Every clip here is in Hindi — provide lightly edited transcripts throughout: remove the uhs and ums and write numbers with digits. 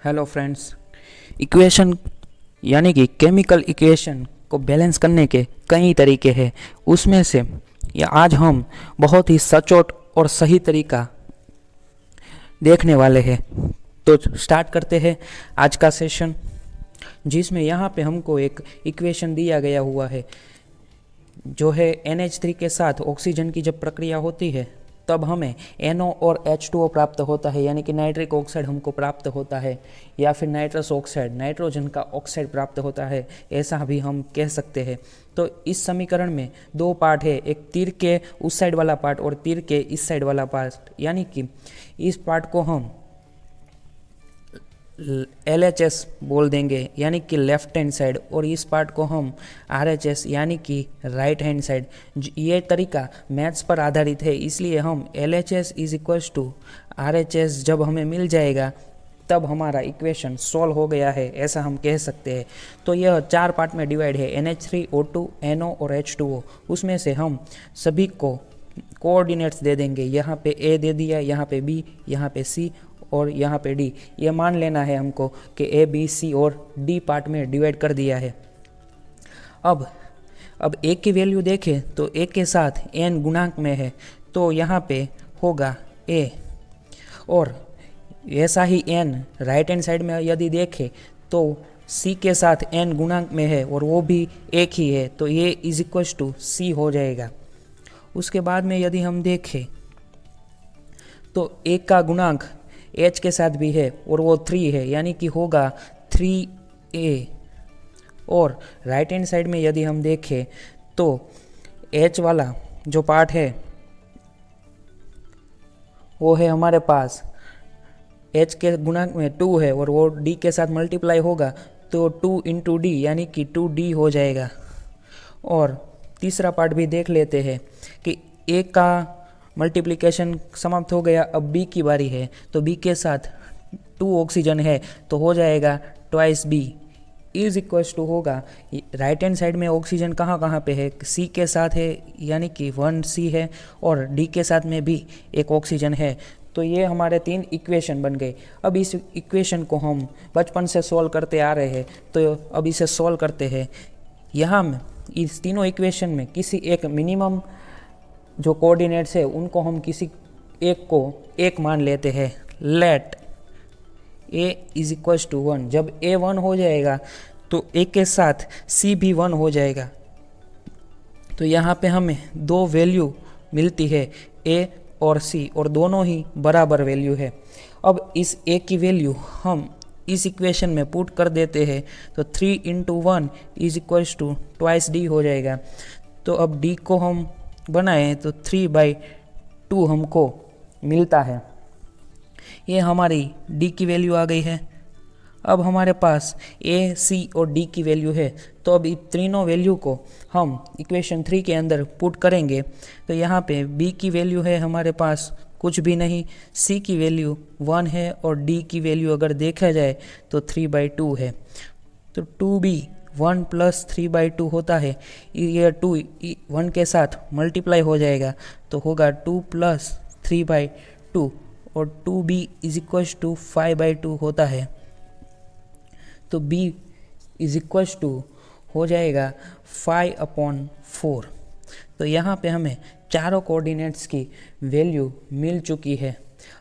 हेलो फ्रेंड्स, इक्वेशन यानी कि केमिकल इक्वेशन को बैलेंस करने के कई तरीके हैं। उसमें से या आज हम बहुत ही सचोट और सही तरीका देखने वाले हैं। तो स्टार्ट करते हैं आज का सेशन, जिसमें यहाँ पे हमको एक इक्वेशन दिया गया हुआ है जो है NH3 के साथ ऑक्सीजन की जब प्रक्रिया होती है तब हमें NO और H2O प्राप्त होता है, यानी कि नाइट्रिक ऑक्साइड हमको प्राप्त होता है, या फिर नाइट्रस ऑक्साइड नाइट्रोजन का ऑक्साइड प्राप्त होता है, ऐसा भी हम कह सकते हैं। तो इस समीकरण में दो पार्ट है, एक तीर के उस साइड वाला पार्ट और तीर के इस साइड वाला पार्ट, यानी कि इस पार्ट को हम LHS बोल देंगे यानी कि लेफ्ट हैंड साइड, और इस पार्ट को हम RHS यानी कि राइट हैंड साइड। ये तरीका मैथ्स पर आधारित है, इसलिए हम LHS is equals to RHS जब हमें मिल जाएगा तब हमारा इक्वेशन सॉल्व हो गया है, ऐसा हम कह सकते हैं। तो यह चार पार्ट में डिवाइड है, NH3O2 NO और H2O। उसमें से हम सभी को कोऑर्डिनेट्स दे देंगे, यहाँ पे A दे दिया, यहाँ पे B, यहाँ पे C और यहाँ पे D। ये मान लेना है हमको कि A, B, C और D पार्ट में डिवाइड कर दिया है। अब A की वैल्यू देखें तो A के साथ N गुणांक में है, तो यहाँ पे होगा A, और ऐसा ही N राइट हैंड साइड में यदि देखें तो C के साथ N गुणांक में है और वो भी एक ही है, तो ये इज इक्वल्स टू C हो जाएगा। उसके बाद में यदि हम देखें तो A का गुणांक H के साथ भी है और वो 3 है, यानी कि होगा 3A। और राइट हैंड साइड में यदि हम देखें तो H वाला जो पार्ट है वो है हमारे पास H के गुणांक में 2 है और वो D के साथ मल्टीप्लाई होगा तो 2 इंटू D यानी कि 2D हो जाएगा। और तीसरा पार्ट भी देख लेते हैं कि A का मल्टीप्लिकेशन समाप्त हो गया, अब B की बारी है, तो B के साथ 2 ऑक्सीजन है तो हो जाएगा twice B is equals to होगा, राइट हैंड साइड में ऑक्सीजन कहाँ कहाँ पे है, C के साथ है यानी कि 1C है, और D के साथ में भी एक ऑक्सीजन है। तो ये हमारे 3 इक्वेशन बन गए। अब इस इक्वेशन को हम बचपन से सॉल्व करते आ रहे हैं, तो अब इसे सॉल्व करते हैं। यहाँ इस तीनों इक्वेशन में किसी एक मिनिमम जो कोऑर्डिनेट्स है उनको हम किसी एक को एक मान लेते हैं। Let A is equals to 1। जब A 1 हो जाएगा तो A के साथ C भी 1 हो जाएगा। तो यहाँ पे हमें दो वैल्यू मिलती है, A और C, और दोनों ही बराबर वैल्यू है। अब इस A की वैल्यू हम इस इक्वेशन में पुट कर देते हैं, तो 3 into 1 is equals to twice D हो जाएगा। तो अब D को हम बनाएं तो 3/2 हमको मिलता है। ये हमारी D की वैल्यू आ गई है। अब हमारे पास A, C और D की वैल्यू है, तो अब इन तीनों वैल्यू को हम इक्वेशन 3 के अंदर पुट करेंगे। तो यहाँ पे B की वैल्यू है हमारे पास कुछ भी नहीं, C की वैल्यू 1 है और D की वैल्यू अगर देखा जाए तो 3/2 है। तो 2B 1 प्लस 3/2 होता है, ये 2 1 के साथ मल्टीप्लाई हो जाएगा तो होगा 2 प्लस 3/2, और 2B इज इक्वल्स टू 5/2 होता है। तो B इज इक्वल्स टू हो जाएगा 5/4। तो यहाँ पे हमें चारों कोऑर्डिनेट्स की वैल्यू मिल चुकी है।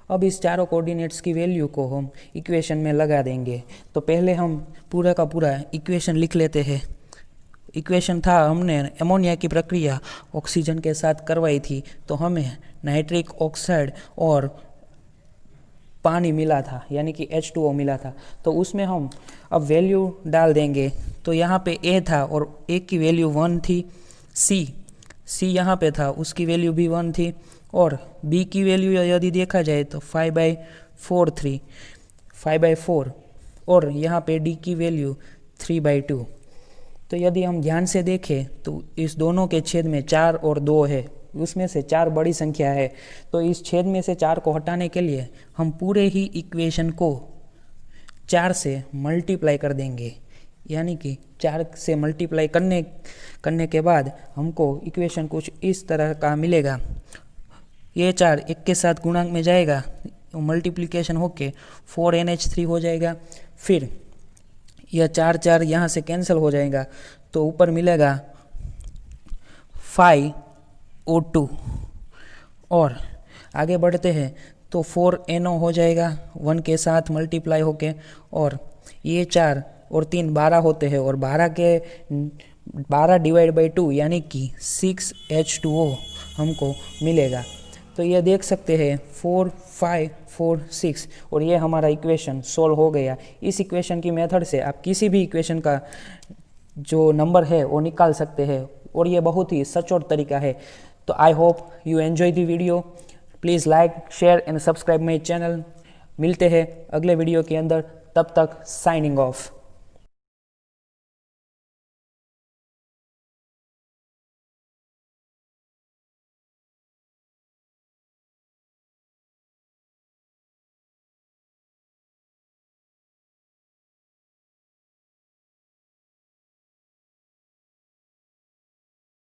अब इस चारों कोऑर्डिनेट्स की वैल्यू को हम इक्वेशन में लगा देंगे। तो पहले हम पूरा का पूरा इक्वेशन लिख लेते हैं। इक्वेशन था, हमने अमोनिया की प्रक्रिया ऑक्सीजन के साथ करवाई थी, तो हमें नाइट्रिक ऑक्साइड और पानी मिला था यानी कि H2O मिला था। तो उसमें हम अब वैल्यू डाल देंगे। तो यहाँ पे A था और A की वैल्यू 1 थी, C यहाँ पे था उसकी वैल्यू भी 1 थी, और B की वैल्यू यदि देखा जाए तो 5/4, और यहाँ पे D की वैल्यू 3/2। तो यदि हम ध्यान से देखें तो इस दोनों के छेद में 4 और 2 है, उसमें से 4 बड़ी संख्या है। तो इस छेद में से 4 को हटाने के लिए हम पूरे ही इक्वेशन को 4 से मल्टीप्लाई कर देंगे, यानी कि 4 से मल्टीप्लाई करने के बाद हमको इक्वेशन कुछ इस तरह का मिलेगा। ये 4 1 के साथ गुणांक में जाएगा, मल्टीप्लिकेशन होके 4NH3 हो जाएगा। फिर यह 4 4 यहाँ से कैंसिल हो जाएगा, तो ऊपर मिलेगा 5O2। और आगे बढ़ते हैं तो 4NO हो जाएगा 1 के साथ मल्टीप्लाई होके, और ये 4 और 3 12 होते हैं, और 12 डिवाइड बाई 2 यानी कि 6H2O हमको मिलेगा। तो ये देख सकते हैं 4 5 4 6, और ये हमारा इक्वेशन सॉल्व हो गया। इस इक्वेशन की मेथड से आप किसी भी इक्वेशन का जो नंबर है वो निकाल सकते हैं, और ये बहुत ही सचोट तरीका है। तो I hope you enjoy the video. Please like share and subscribe my channel. मिलते हैं अगले वीडियो के अंदर, तब तक साइनिंग ऑफ।